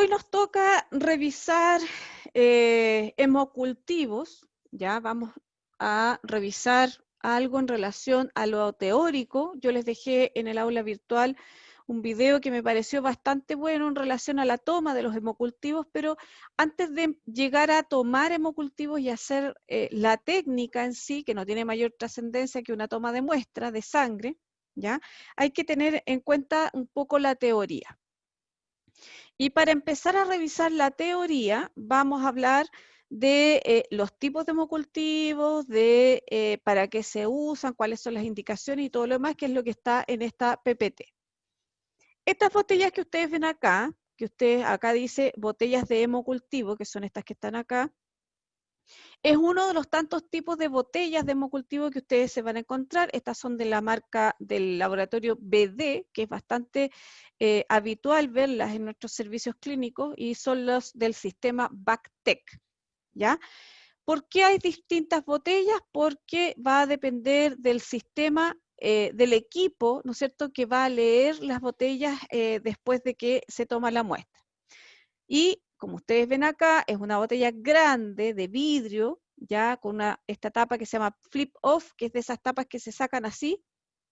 Hoy nos toca revisar hemocultivos, ya vamos a revisar algo en relación a lo teórico. Yo les dejé en el aula virtual un video que me pareció bastante bueno en relación a la toma de los hemocultivos, pero antes de llegar a tomar hemocultivos y hacer la técnica en sí, que no tiene mayor trascendencia que una toma de muestra de sangre, ¿ya? Hay que tener en cuenta un poco la teoría. Y para empezar a revisar la teoría, vamos a hablar de los tipos de hemocultivos, de para qué se usan, cuáles son las indicaciones y todo lo demás, que es lo que está en esta PPT. Estas botellas que ustedes ven acá, que ustedes acá dice botellas de hemocultivo, que son estas que están acá, es uno de los tantos tipos de botellas de hemocultivo que ustedes se van a encontrar. Estas son de la marca del laboratorio BD, que es bastante habitual verlas en nuestros servicios clínicos, y son los del sistema BACTEC, ¿ya? ¿Por qué hay distintas botellas? Porque va a depender del sistema, del equipo, ¿no es cierto?, que va a leer las botellas después de que se toma la muestra. Y como ustedes ven acá, es una botella grande de vidrio, ya con esta tapa que se llama flip off, que es de esas tapas que se sacan así,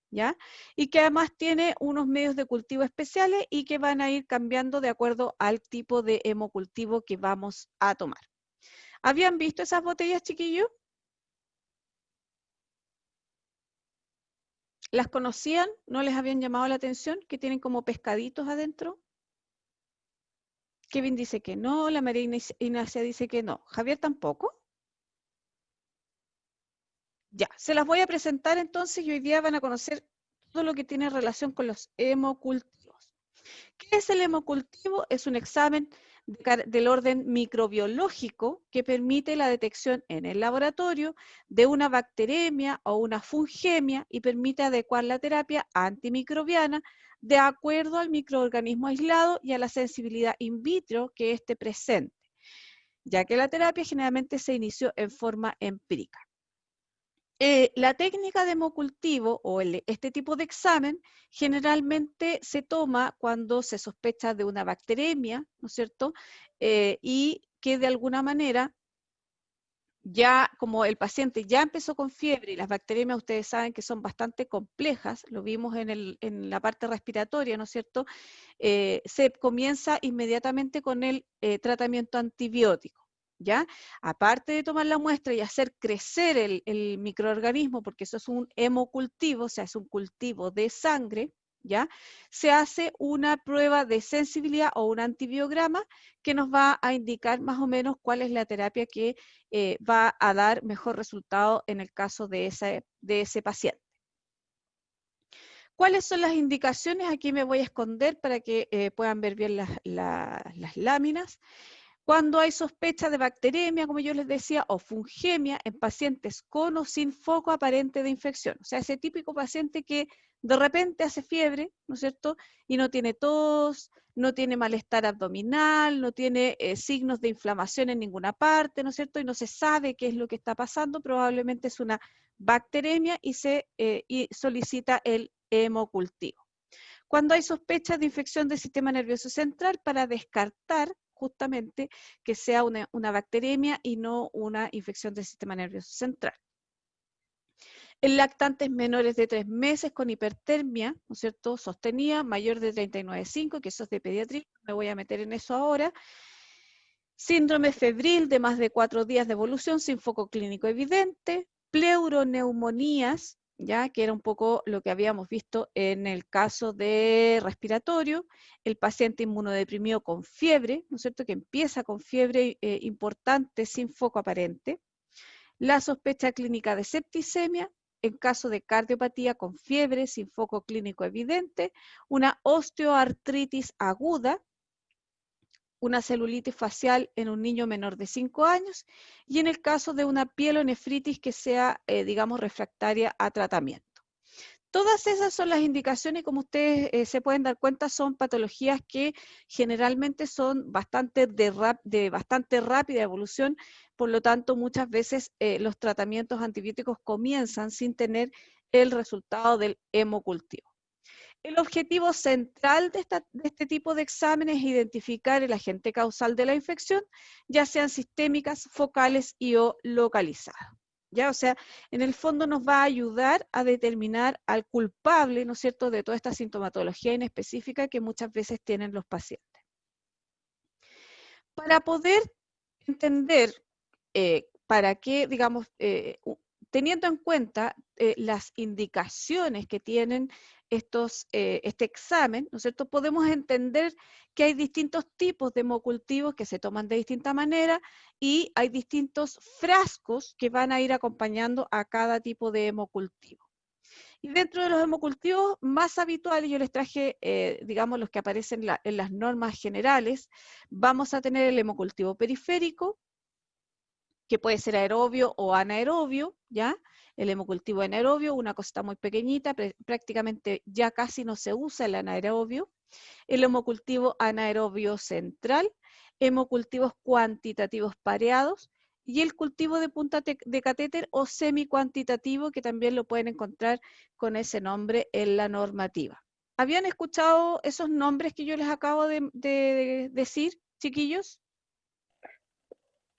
¿ya? Y que además tiene unos medios de cultivo especiales y que van a ir cambiando de acuerdo al tipo de hemocultivo que vamos a tomar. ¿Habían visto esas botellas, chiquillos? ¿Las conocían? ¿No les habían llamado la atención? Que tienen como pescaditos adentro. Kevin dice que no, la María Ignacia dice que no. ¿Javier tampoco? Ya, se las voy a presentar entonces y hoy día van a conocer todo lo que tiene relación con los hemocultivos. ¿Qué es el hemocultivo? Es un examen del orden microbiológico que permite la detección en el laboratorio de una bacteremia o una fungemia y permite adecuar la terapia antimicrobiana de acuerdo al microorganismo aislado y a la sensibilidad in vitro que éste presente, ya que la terapia generalmente se inició en forma empírica. La técnica de hemocultivo o este tipo de examen generalmente se toma cuando se sospecha de una bacteremia, ¿no es cierto? Y que de alguna manera ya como el paciente ya empezó con fiebre y las bacteriemias ustedes saben que son bastante complejas, lo vimos en la parte respiratoria, ¿no es cierto? Se comienza inmediatamente con el tratamiento antibiótico. ¿Ya? Aparte de tomar la muestra y hacer crecer el microorganismo, porque eso es un hemocultivo, o sea, es un cultivo de sangre, ¿ya? Se hace una prueba de sensibilidad o un antibiograma que nos va a indicar más o menos cuál es la terapia que va a dar mejor resultado en el caso de ese paciente. ¿Cuáles son las indicaciones? Aquí me voy a esconder para que puedan ver bien las láminas. Cuando hay sospecha de bacteremia, como yo les decía, o fungemia en pacientes con o sin foco aparente de infección. O sea, ese típico paciente que de repente hace fiebre, ¿no es cierto? Y no tiene tos, no tiene malestar abdominal, no tiene signos de inflamación en ninguna parte, ¿no es cierto? Y no se sabe qué es lo que está pasando, probablemente es una bacteremia y y solicita el hemocultivo. Cuando hay sospechas de infección del sistema nervioso central, para descartar justamente que sea una bacteremia y no una infección del sistema nervioso central. En lactantes menores de 3 meses con hipertermia, ¿no es cierto?, sostenida, mayor de 39,5, que eso es de pediatría, me voy a meter en eso ahora. Síndrome febril de más de 4 días de evolución sin foco clínico evidente, pleuroneumonías, ya que era un poco lo que habíamos visto en el caso de respiratorio, el paciente inmunodeprimido con fiebre, ¿no es cierto?, que empieza con fiebre importante sin foco aparente, la sospecha clínica de septicemia, en caso de cardiopatía con fiebre sin foco clínico evidente, una osteoartritis aguda, una celulitis facial en un niño menor de 5 años y en el caso de una pielonefritis que sea, digamos, refractaria a tratamiento. Todas esas son las indicaciones y como ustedes se pueden dar cuenta son patologías que generalmente son de bastante rápida evolución, por lo tanto muchas veces los tratamientos antibióticos comienzan sin tener el resultado del hemocultivo. El objetivo central de este tipo de exámenes es identificar el agente causal de la infección, ya sean sistémicas, focales y o localizadas. ¿Ya? O sea, en el fondo nos va a ayudar a determinar al culpable, ¿no es cierto?, de toda esta sintomatología inespecífica que muchas veces tienen los pacientes. Para poder entender para qué, digamos, teniendo en cuenta las indicaciones que tienen este examen, ¿no es cierto? Podemos entender que hay distintos tipos de hemocultivos que se toman de distinta manera y hay distintos frascos que van a ir acompañando a cada tipo de hemocultivo. Y dentro de los hemocultivos más habituales, yo les traje, digamos, los que aparecen en las normas generales, vamos a tener el hemocultivo periférico, que puede ser aerobio o anaerobio, ¿ya? El hemocultivo anaerobio, una cosita muy pequeñita, prácticamente ya casi no se usa el anaerobio. El hemocultivo anaerobio central, hemocultivos cuantitativos pareados, y el cultivo de punta de catéter o semicuantitativo, que también lo pueden encontrar con ese nombre en la normativa. ¿Habían escuchado esos nombres que yo les acabo de decir, chiquillos?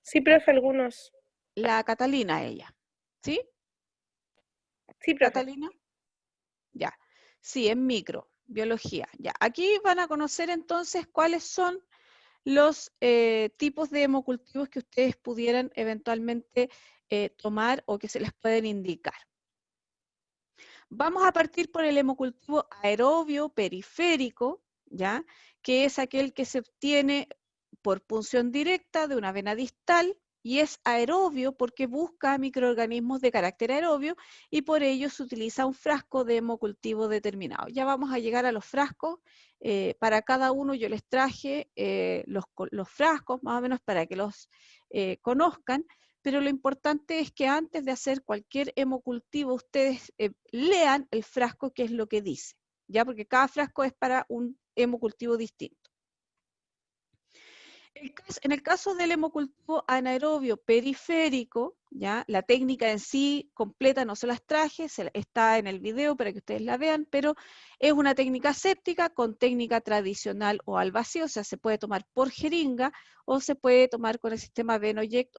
Sí, profe, algunos. La Catalina, ella. ¿Sí? Sí, profe. Catalina. Ya. Sí, en micro, biología. Ya. Aquí van a conocer entonces cuáles son los tipos de hemocultivos que ustedes pudieran eventualmente tomar o que se les pueden indicar. Vamos a partir por el hemocultivo aerobio periférico, ¿ya? Que es aquel que se obtiene por punción directa de una vena distal y es aerobio porque busca microorganismos de carácter aerobio y por ello se utiliza un frasco de hemocultivo determinado. Ya vamos a llegar a los frascos. Para cada uno yo les traje los frascos más o menos para que los conozcan, pero lo importante es que antes de hacer cualquier hemocultivo ustedes lean el frasco, qué es lo que dice, ¿ya? Porque cada frasco es para un hemocultivo distinto. En el caso del hemocultivo anaerobio periférico, ¿ya? La técnica en sí completa no se las traje, está en el video para que ustedes la vean, pero es una técnica séptica con técnica tradicional o al vacío, o sea, se puede tomar por jeringa o se puede tomar con el sistema Venoyect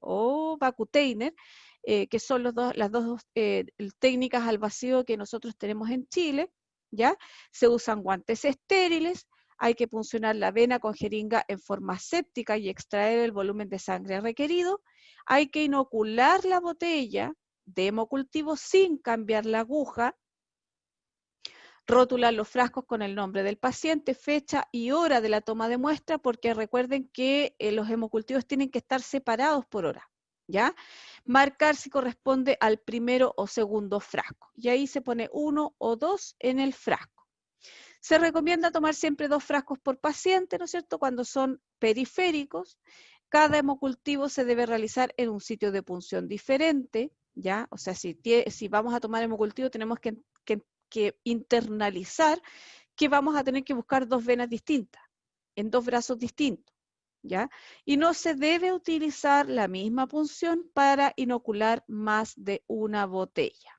o Vacutainer, que son las dos técnicas al vacío que nosotros tenemos en Chile, ¿ya? Se usan guantes estériles. Hay que puncionar la vena con jeringa en forma séptica y extraer el volumen de sangre requerido. Hay que inocular la botella de hemocultivo sin cambiar la aguja. Rotular los frascos con el nombre del paciente, fecha y hora de la toma de muestra, porque recuerden que los hemocultivos tienen que estar separados por hora, ¿ya? Marcar si corresponde al primero o segundo frasco. Y ahí se pone 1 o 2 en el frasco. Se recomienda tomar siempre 2 frascos por paciente, ¿no es cierto?, cuando son periféricos. Cada hemocultivo se debe realizar en un sitio de punción diferente, ¿ya? O sea, si vamos a tomar hemocultivo, tenemos que internalizar que vamos a tener que buscar 2 venas distintas, en 2 brazos distintos, ¿ya? Y no se debe utilizar la misma punción para inocular más de una botella.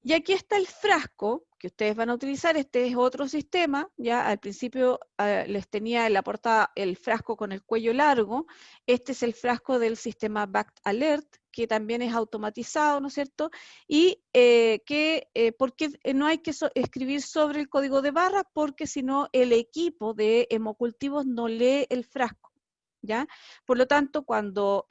Y aquí está el frasco que ustedes van a utilizar. Este es otro sistema, ya al principio les tenía en la portada el frasco con el cuello largo. Este es el frasco del sistema BACT Alert, que también es automatizado, ¿no es cierto? Y porque no hay que escribir sobre el código de barra, porque si no el equipo de hemocultivos no lee el frasco, ¿ya? Por lo tanto, cuando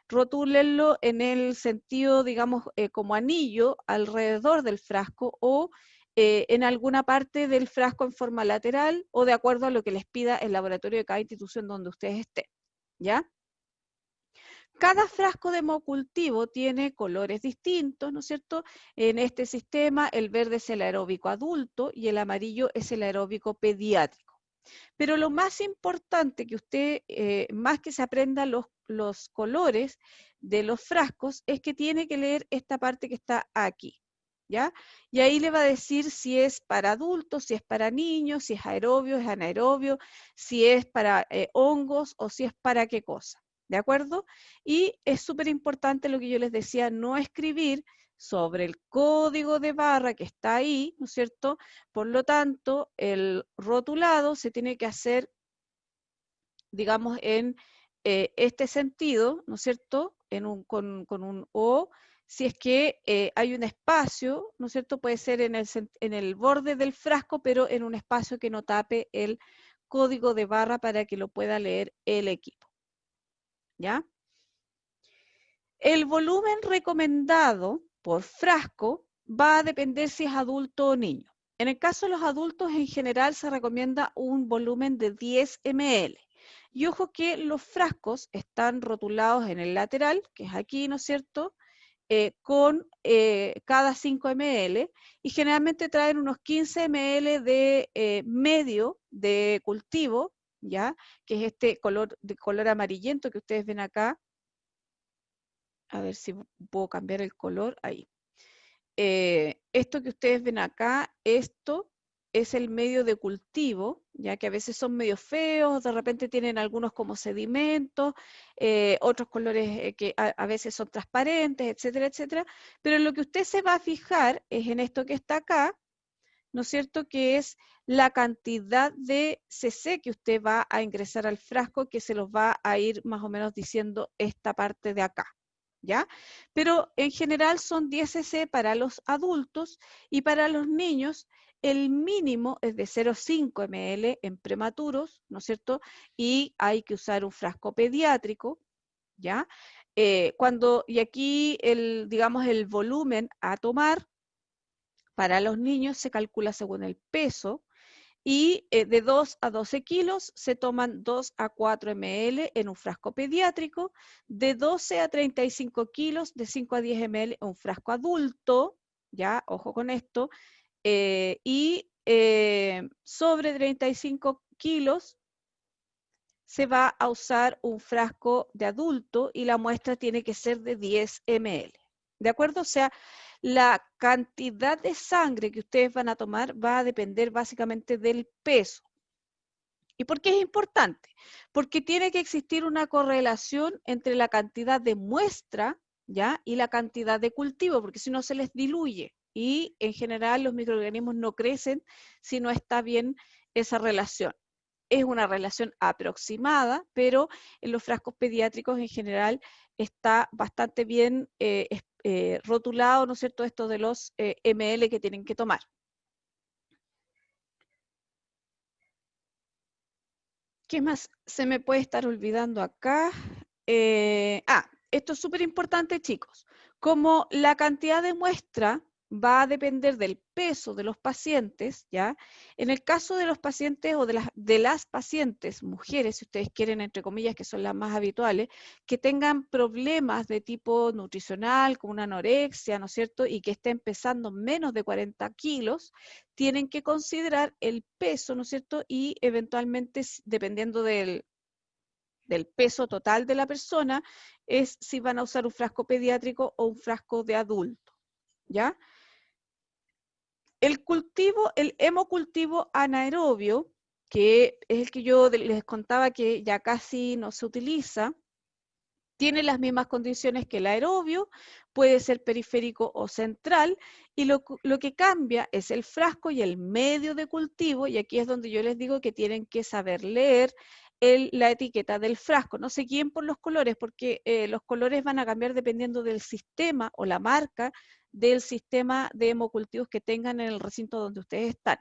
rotúlenlo en el sentido, digamos, como anillo alrededor del frasco o en alguna parte del frasco en forma lateral o de acuerdo a lo que les pida el laboratorio de cada institución donde ustedes estén, ¿ya? Cada frasco de hemocultivo tiene colores distintos, ¿no es cierto? En este sistema el verde es el aeróbico adulto y el amarillo es el aeróbico pediátrico. Pero lo más importante que usted, más que se aprenda los colores de los frascos, es que tiene que leer esta parte que está aquí, ¿ya? Y ahí le va a decir si es para adultos, si es para niños, si es aerobio, es anaerobio, si es para hongos o si es para qué cosa, ¿de acuerdo? Y es súper importante lo que yo les decía, no escribir sobre el código de barra que está ahí, ¿no es cierto? Por lo tanto, el rotulado se tiene que hacer, digamos, en este sentido, ¿no es cierto? Con un O, si es que hay un espacio, ¿no es cierto? Puede ser en el borde del frasco, pero en un espacio que no tape el código de barra para que lo pueda leer el equipo, ¿ya? El volumen recomendado por frasco va a depender si es adulto o niño. En el caso de los adultos, en general se recomienda un volumen de 10 ml. Y ojo que los frascos están rotulados en el lateral, que es aquí, ¿no es cierto?, con cada 5 ml y generalmente traen unos 15 ml de medio de cultivo, ¿ya? Que es este color, de color amarillento que ustedes ven acá. A ver si puedo cambiar el color ahí. Esto que ustedes ven acá, esto es el medio de cultivo, ya que a veces son medio feos, de repente tienen algunos como sedimentos, otros colores que a veces son transparentes, etcétera, etcétera. Pero lo que usted se va a fijar es en esto que está acá, ¿no es cierto? Que es la cantidad de CC que usted va a ingresar al frasco, que se los va a ir más o menos diciendo esta parte de acá. ¿Ya? Pero en general son 10 cc para los adultos y para los niños el mínimo es de 0,5 ml en prematuros, ¿no es cierto? Y hay que usar un frasco pediátrico, ¿ya? Y aquí digamos, el volumen a tomar para los niños se calcula según el peso y de 2 a 12 kilos se toman 2 a 4 ml en un frasco pediátrico, de 12 a 35 kilos, de 5 a 10 ml en un frasco adulto, ya, ojo con esto, y sobre 35 kilos se va a usar un frasco de adulto y la muestra tiene que ser de 10 ml. ¿De acuerdo? O sea, la cantidad de sangre que ustedes van a tomar va a depender básicamente del peso. ¿Y por qué es importante? Porque tiene que existir una correlación entre la cantidad de muestra, ¿ya? Y la cantidad de cultivo, porque si no se les diluye. Y en general los microorganismos no crecen si no está bien esa relación. Es una relación aproximada, pero en los frascos pediátricos en general está bastante bien rotulado, ¿no es cierto?, esto de los ml que tienen que tomar. ¿Qué más se me puede estar olvidando acá? Esto es súper importante, chicos. Como la cantidad de muestra va a depender del peso de los pacientes, ¿ya? En el caso de los pacientes o de las pacientes, mujeres, si ustedes quieren, entre comillas, que son las más habituales, que tengan problemas de tipo nutricional, como una anorexia, ¿no es cierto? Y que estén pesando menos de 40 kilos, tienen que considerar el peso, ¿no es cierto? Y eventualmente, dependiendo del peso total de la persona, es si van a usar un frasco pediátrico o un frasco de adulto, ¿ya? El hemocultivo anaerobio, que es el que yo les contaba que ya casi no se utiliza, tiene las mismas condiciones que el aerobio, puede ser periférico o central, y lo que cambia es el frasco y el medio de cultivo, y aquí es donde yo les digo que tienen que saber leer la etiqueta del frasco. No se guíen por los colores, porque los colores van a cambiar dependiendo del sistema o la marca del sistema de hemocultivos que tengan en el recinto donde ustedes están.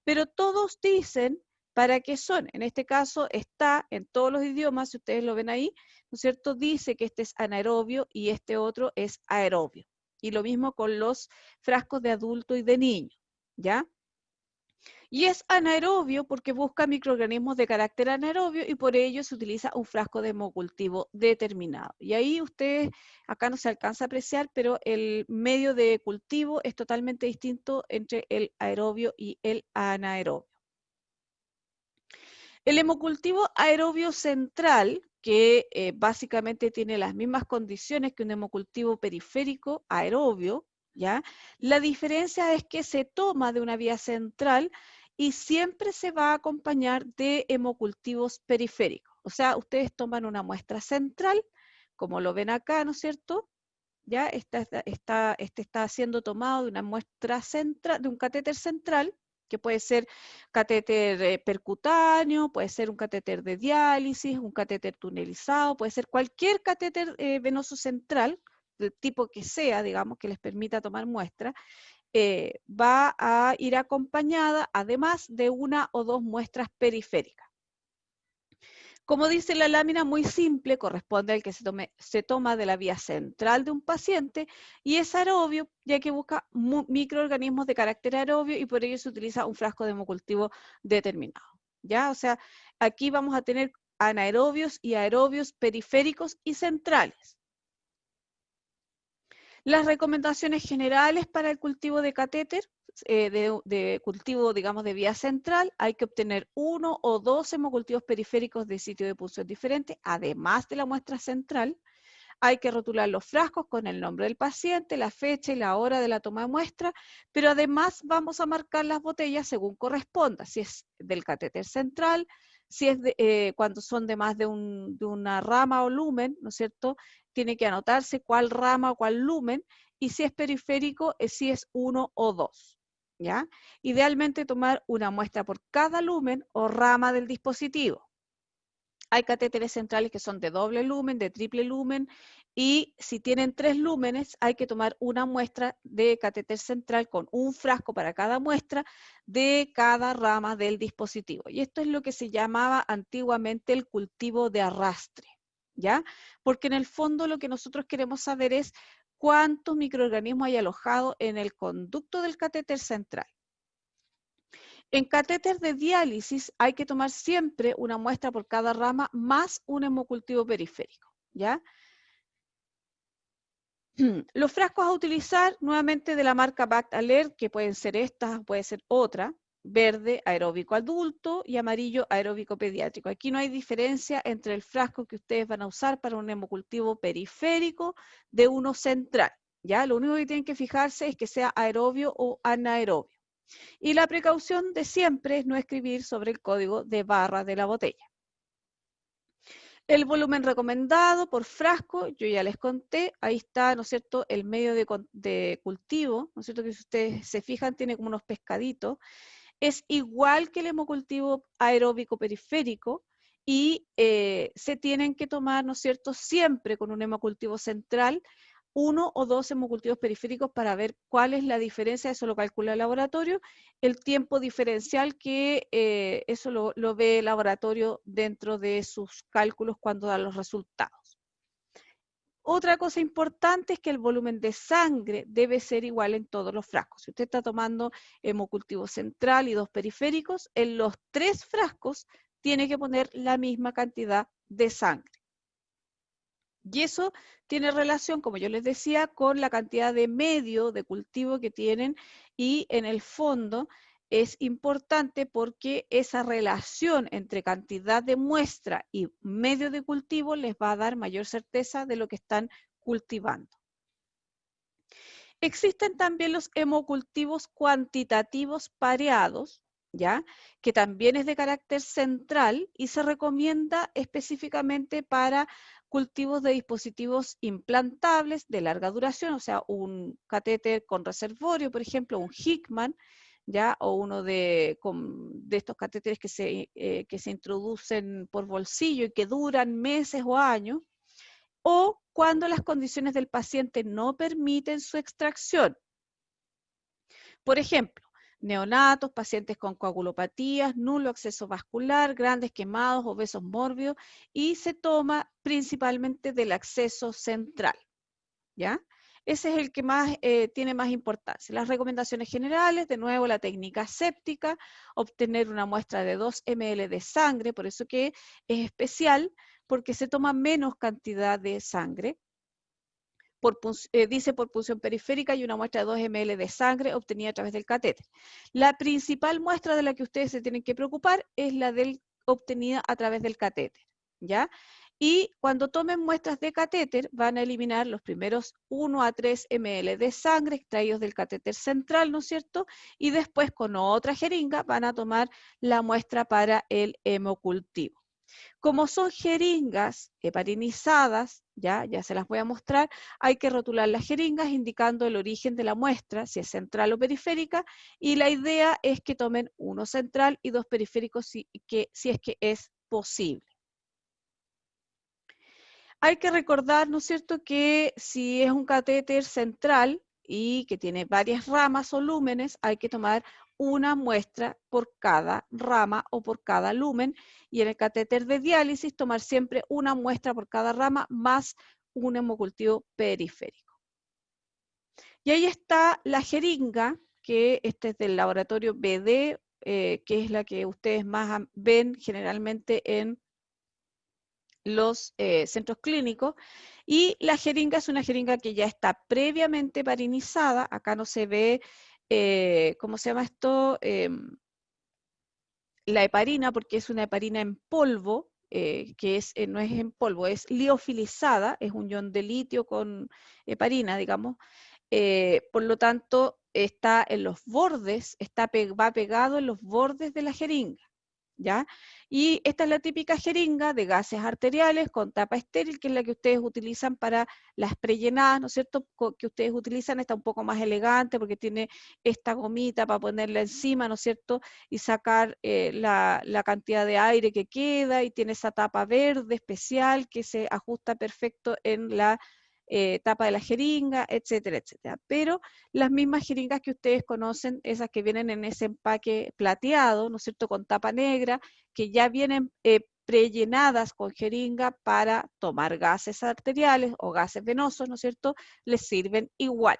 Pero todos dicen para qué son. En este caso está en todos los idiomas, si ustedes lo ven ahí, ¿no es cierto? Dice que este es anaerobio y este otro es aerobio. Y lo mismo con los frascos de adulto y de niño, ¿ya? Y es anaerobio porque busca microorganismos de carácter anaerobio y por ello se utiliza un frasco de hemocultivo determinado. Y ahí ustedes, acá no se alcanza a apreciar, pero el medio de cultivo es totalmente distinto entre el aerobio y el anaerobio. El hemocultivo aerobio central, que básicamente tiene las mismas condiciones que un hemocultivo periférico aerobio, ¿ya? La diferencia es que se toma de una vía central y siempre se va a acompañar de hemocultivos periféricos. O sea, ustedes toman una muestra central, como lo ven acá, ¿no es cierto? ¿ya? Este está siendo tomado de una muestra central, de un catéter central, que puede ser catéter percutáneo, puede ser un catéter de diálisis, un catéter tunelizado, puede ser cualquier catéter venoso central, del tipo que sea, digamos, que les permita tomar muestra, va a ir acompañada además de una o dos muestras periféricas. Como dice la lámina, muy simple, corresponde al que se toma de la vía central de un paciente y es aerobio, ya que busca microorganismos de carácter aerobio y por ello se utiliza un frasco de hemocultivo determinado. ¿Ya? O sea, aquí vamos a tener anaerobios y aerobios periféricos y centrales. Las recomendaciones generales para el cultivo de catéter, de cultivo, digamos, de vía central, hay que obtener 1 o 2 hemocultivos periféricos de sitio de punción diferente, además de la muestra central. Hay que rotular los frascos con el nombre del paciente, la fecha y la hora de la toma de muestra, pero además vamos a marcar las botellas según corresponda, si es del catéter central, si es cuando son de más de una rama o lumen, ¿no es cierto? Tiene que anotarse cuál rama o cuál lumen, y si es periférico, si es 1 o 2. ¿Ya? Idealmente tomar una muestra por cada lumen o rama del dispositivo. Hay catéteres centrales que son de doble lumen, de triple lumen, y si tienen 3 lúmenes, hay que tomar una muestra de catéter central con un frasco para cada muestra de cada rama del dispositivo. Y esto es lo que se llamaba antiguamente el cultivo de arrastre, ¿ya? Porque en el fondo lo que nosotros queremos saber es cuántos microorganismos hay alojados en el conducto del catéter central. En catéter de diálisis hay que tomar siempre una muestra por cada rama más un hemocultivo periférico, ¿ya? Los frascos a utilizar nuevamente de la marca Bactalert, que pueden ser estas, puede ser otra, verde aeróbico adulto y amarillo aeróbico pediátrico. Aquí no hay diferencia entre el frasco que ustedes van a usar para un hemocultivo periférico de uno central, ¿ya? Lo único que tienen que fijarse es que sea aerobio o anaerobio. Y la precaución de siempre es no escribir sobre el código de barra de la botella. El volumen recomendado por frasco, yo ya les conté, ahí está, ¿no es cierto?, el medio de cultivo, ¿no es cierto?, que si ustedes se fijan tiene como unos pescaditos, es igual que el hemocultivo aeróbico periférico y se tienen que tomar, ¿no es cierto?, siempre con un hemocultivo central, 1 o 2 hemocultivos periféricos para ver cuál es la diferencia, eso lo calcula el laboratorio, el tiempo diferencial que eso lo ve el laboratorio dentro de sus cálculos cuando dan los resultados. Otra cosa importante es que el volumen de sangre debe ser igual en todos los frascos. Si usted está tomando hemocultivo central y 2 periféricos, en los 3 frascos tiene que poner la misma cantidad de sangre. Y eso tiene relación, como yo les decía, con la cantidad de medio de cultivo que tienen y en el fondo es importante porque esa relación entre cantidad de muestra y medio de cultivo les va a dar mayor certeza de lo que están cultivando. Existen también los hemocultivos cuantitativos pareados, ¿ya? Que también es de carácter central y se recomienda específicamente para cultivos de dispositivos implantables de larga duración, o sea, un catéter con reservorio, por ejemplo, un Hickman, ¿ya? O uno de estos catéteres que se introducen por bolsillo y que duran meses o años, o cuando las condiciones del paciente no permiten su extracción. Por ejemplo, neonatos, pacientes con coagulopatías, nulo acceso vascular, grandes quemados, obesos mórbidos, y se toma principalmente del acceso central, ¿ya? Ese es el que más tiene más importancia. Las recomendaciones generales, de nuevo, la técnica séptica, obtener una muestra de 2 ml de sangre, por eso que es especial, porque se toma menos cantidad de sangre. Dice por punción periférica y una muestra de 2 ml de sangre obtenida a través del catéter. La principal muestra de la que ustedes se tienen que preocupar es la obtenida a través del catéter, ¿ya? Y cuando tomen muestras de catéter van a eliminar los primeros 1 a 3 ml de sangre extraídos del catéter central, ¿no es cierto? Y después con otra jeringa van a tomar la muestra para el hemocultivo. Como son jeringas heparinizadas, ya se las voy a mostrar, hay que rotular las jeringas indicando el origen de la muestra, si es central o periférica, y la idea es que tomen uno central y dos periféricos si es que es posible. Hay que recordar, ¿no es cierto?, que si es un catéter central y que tiene varias ramas o lúmenes, hay que tomar una muestra por cada rama o por cada lumen, y en el catéter de diálisis tomar siempre una muestra por cada rama más un hemocultivo periférico. Y ahí está la jeringa, que este es del laboratorio BD, que es la que ustedes más ven generalmente en los centros clínicos, y la jeringa es una jeringa que ya está previamente heparinizada. Acá no se ve, ¿cómo se llama esto? La heparina, porque es una heparina en polvo, que no es en polvo, es liofilizada, es un ion de litio con heparina, digamos. Por lo tanto, está en los bordes, va pegado en los bordes de la jeringa, ¿ya? Y esta es la típica jeringa de gases arteriales con tapa estéril, que es la que ustedes utilizan para las prellenadas, ¿no es cierto?, que ustedes utilizan. Está un poco más elegante porque tiene esta gomita para ponerla encima, ¿no es cierto?, y sacar la cantidad de aire que queda, y tiene esa tapa verde especial que se ajusta perfecto en la tapa de la jeringa, etcétera, etcétera. Pero las mismas jeringas que ustedes conocen, esas que vienen en ese empaque plateado, ¿no es cierto?, con tapa negra, que ya vienen prellenadas con jeringa para tomar gases arteriales o gases venosos, ¿no es cierto?, les sirven igual.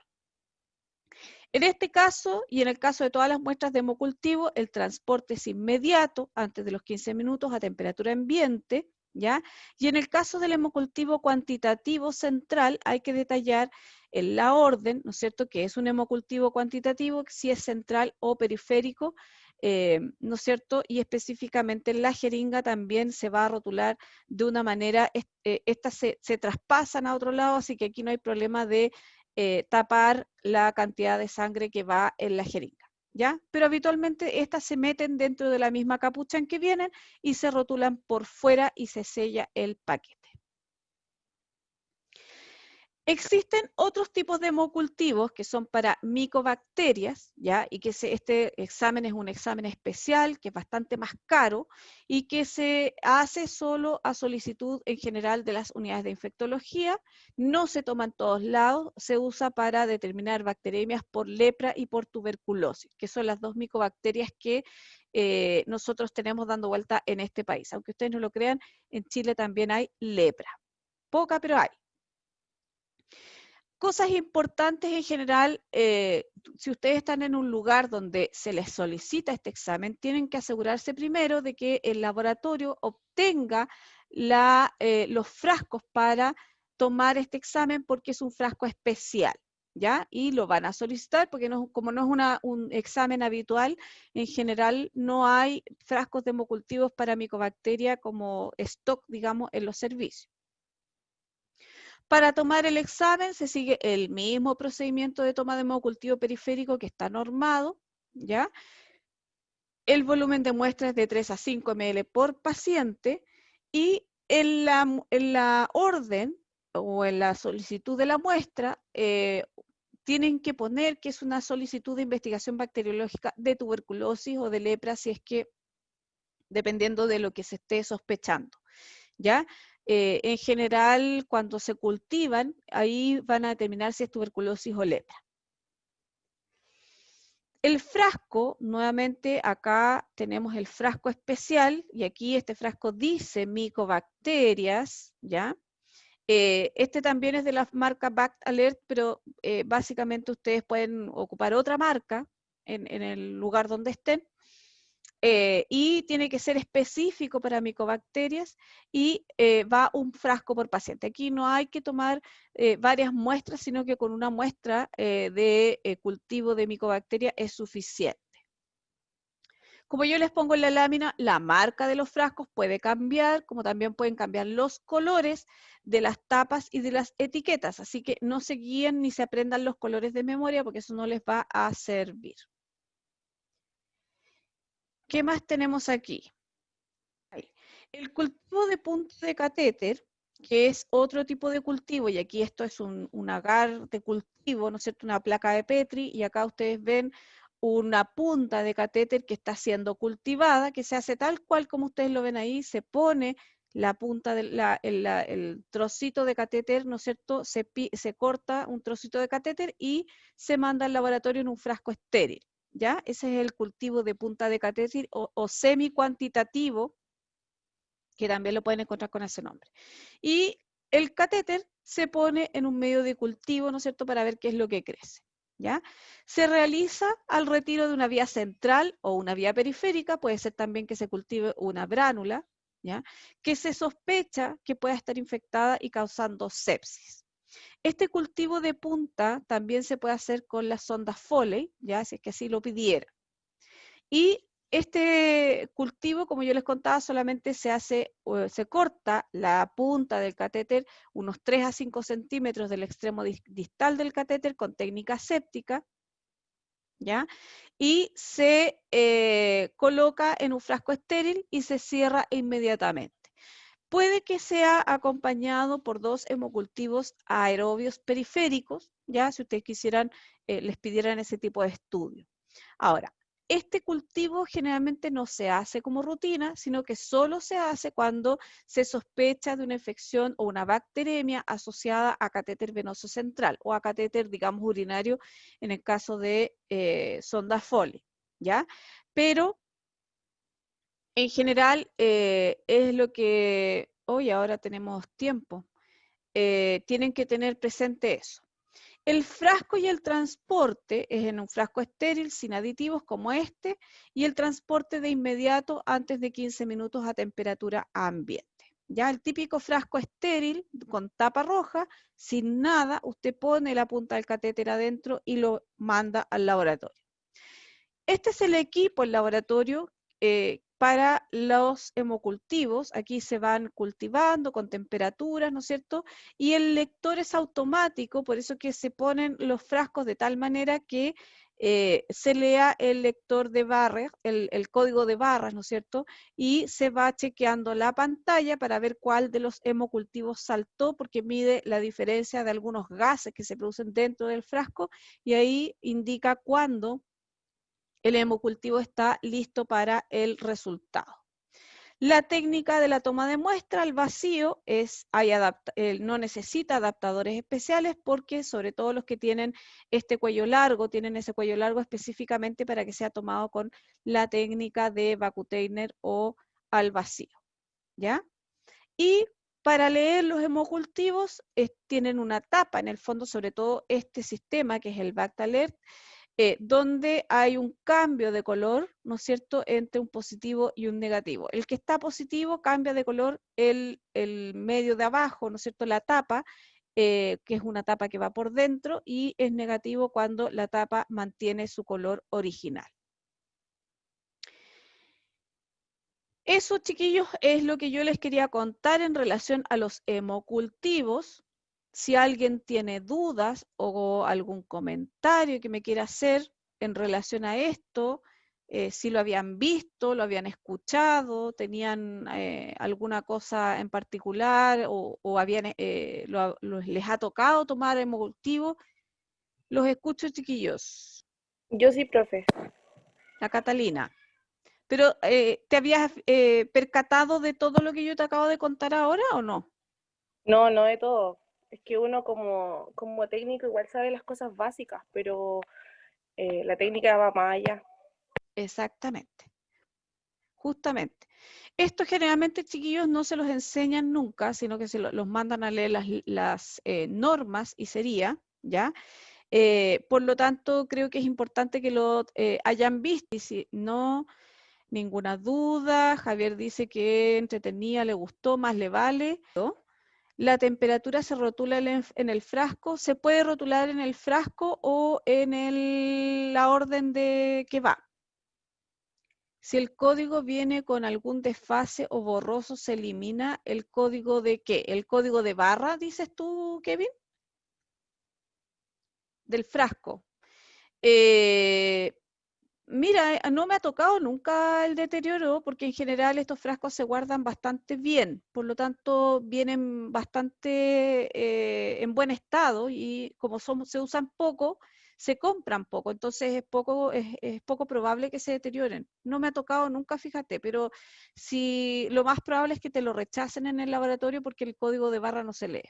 En este caso, y en el caso de todas las muestras de hemocultivo, el transporte es inmediato, antes de los 15 minutos, a temperatura ambiente, ¿ya? Y en el caso del hemocultivo cuantitativo central, hay que detallar en la orden, ¿no es cierto?, que es un hemocultivo cuantitativo, si es central o periférico, ¿no es cierto? Y específicamente en la jeringa también se va a rotular de una manera, estas se traspasan a otro lado, así que aquí no hay problema de tapar la cantidad de sangre que va en la jeringa, ¿ya? Pero habitualmente estas se meten dentro de la misma capucha en que vienen y se rotulan por fuera y se sella el paquete. Existen otros tipos de hemocultivos que son para micobacterias, ¿ya? Y que este examen es un examen especial, que es bastante más caro y que se hace solo a solicitud en general de las unidades de infectología. No se toma en todos lados, se usa para determinar bacteremias por lepra y por tuberculosis, que son las dos micobacterias que nosotros tenemos dando vuelta en este país. Aunque ustedes no lo crean, en Chile también hay lepra. Poca, pero hay. Cosas importantes en general, si ustedes están en un lugar donde se les solicita este examen, tienen que asegurarse primero de que el laboratorio obtenga los frascos para tomar este examen, porque es un frasco especial, ¿ya? Y lo van a solicitar porque como no es un examen habitual, en general no hay frascos de hemocultivos para micobacteria como stock, digamos, en los servicios. Para tomar el examen se sigue el mismo procedimiento de toma de hemocultivo periférico que está normado, ¿ya? El volumen de muestra es de 3 a 5 ml por paciente, y en la orden o en la solicitud de la muestra tienen que poner que es una solicitud de investigación bacteriológica de tuberculosis o de lepra, si es que, dependiendo de lo que se esté sospechando, ¿ya? En general, cuando se cultivan, ahí van a determinar si es tuberculosis o lepra. El frasco, nuevamente acá tenemos el frasco especial, y aquí este frasco dice micobacterias, ¿ya? Este también es de la marca BactAlert, pero básicamente ustedes pueden ocupar otra marca en el lugar donde estén. Y tiene que ser específico para micobacterias, y va un frasco por paciente. Aquí no hay que tomar varias muestras, sino que con una muestra de cultivo de micobacteria es suficiente. Como yo les pongo en la lámina, la marca de los frascos puede cambiar, como también pueden cambiar los colores de las tapas y de las etiquetas, así que no se guíen ni se aprendan los colores de memoria, porque eso no les va a servir. ¿Qué más tenemos aquí? El cultivo de punta de catéter, que es otro tipo de cultivo, y aquí esto es un agar de cultivo, ¿no es cierto?, una placa de Petri, y acá ustedes ven una punta de catéter que está siendo cultivada, que se hace tal cual como ustedes lo ven ahí, se pone la punta el trocito de catéter, ¿no es cierto?, se corta un trocito de catéter y se manda al laboratorio en un frasco estéril, ¿ya? Ese es el cultivo de punta de catéter o semi-cuantitativo, que también lo pueden encontrar con ese nombre. Y el catéter se pone en un medio de cultivo, ¿no es cierto?, para ver qué es lo que crece, ¿ya? Se realiza al retiro de una vía central o una vía periférica, puede ser también que se cultive una bránula, ¿ya?, que se sospecha que pueda estar infectada y causando sepsis. Este cultivo de punta también se puede hacer con las sondas Foley, ¿ya?, si es que así lo pidiera. Y este cultivo, como yo les contaba, solamente se corta la punta del catéter unos 3 a 5 centímetros del extremo distal del catéter con técnica séptica, ¿ya? Y se coloca en un frasco estéril y se cierra inmediatamente. Puede que sea acompañado por 2 hemocultivos aerobios periféricos, ya, si ustedes quisieran, les pidieran ese tipo de estudio. Ahora, este cultivo generalmente no se hace como rutina, sino que solo se hace cuando se sospecha de una infección o una bacteremia asociada a catéter venoso central o a catéter, digamos, urinario en el caso de sonda Foley, ¿ya? Pero en general es lo que hoy ahora tenemos tiempo. Tienen que tener presente eso. El frasco y el transporte es en un frasco estéril sin aditivos como este y el transporte de inmediato antes de 15 minutos a temperatura ambiente. Ya el típico frasco estéril con tapa roja, sin nada, usted pone la punta del catéter adentro y lo manda al laboratorio. Este es el equipo, el laboratorio, para los hemocultivos. Aquí se van cultivando con temperaturas, ¿no es cierto? Y el lector es automático, por eso que se ponen los frascos de tal manera que se lea el lector de barras, el código de barras, ¿no es cierto? Y se va chequeando la pantalla para ver cuál de los hemocultivos saltó, porque mide la diferencia de algunos gases que se producen dentro del frasco y ahí indica cuándo el hemocultivo está listo para el resultado. La técnica de la toma de muestra al vacío no necesita adaptadores especiales porque sobre todo los que tienen este cuello largo, tienen ese cuello largo específicamente para que sea tomado con la técnica de Vacutainer o al vacío, ¿ya? Y para leer los hemocultivos tienen una tapa, en el fondo sobre todo este sistema que es el Bactalert, donde hay un cambio de color, ¿no es cierto?, entre un positivo y un negativo. El que está positivo cambia de color el medio de abajo, ¿no es cierto?, la tapa, que es una tapa que va por dentro, y es negativo cuando la tapa mantiene su color original. Eso, chiquillos, es lo que yo les quería contar en relación a los hemocultivos. Si alguien tiene dudas o algún comentario que me quiera hacer en relación a esto, si lo habían visto, lo habían escuchado, tenían alguna cosa en particular o les ha tocado tomar hemocultivo, los escucho, chiquillos. Yo sí, profe. La Catalina. Pero, ¿te habías percatado de todo lo que yo te acabo de contar ahora o no? No, no de todo. Es que uno como técnico igual sabe las cosas básicas, pero la técnica va más allá. Exactamente, justamente. Esto generalmente, chiquillos, no se los enseñan nunca, sino que los mandan a leer las normas y sería, ¿ya? Por lo tanto, creo que es importante que lo hayan visto y si no, ninguna duda. Javier dice que entretenía, le gustó, más le vale. La temperatura se rotula en el frasco, se puede rotular en el frasco o en la orden de que va. Si el código viene con algún desfase o borroso, se elimina el código de ¿qué? ¿El código de barra, dices tú, Kevin? Del frasco. Mira, no me ha tocado nunca el deterioro porque en general estos frascos se guardan bastante bien, por lo tanto vienen bastante en buen estado y como se usan poco, se compran poco, entonces es poco probable que se deterioren. No me ha tocado nunca, fíjate, pero si lo más probable es que te lo rechacen en el laboratorio porque el código de barra no se lee.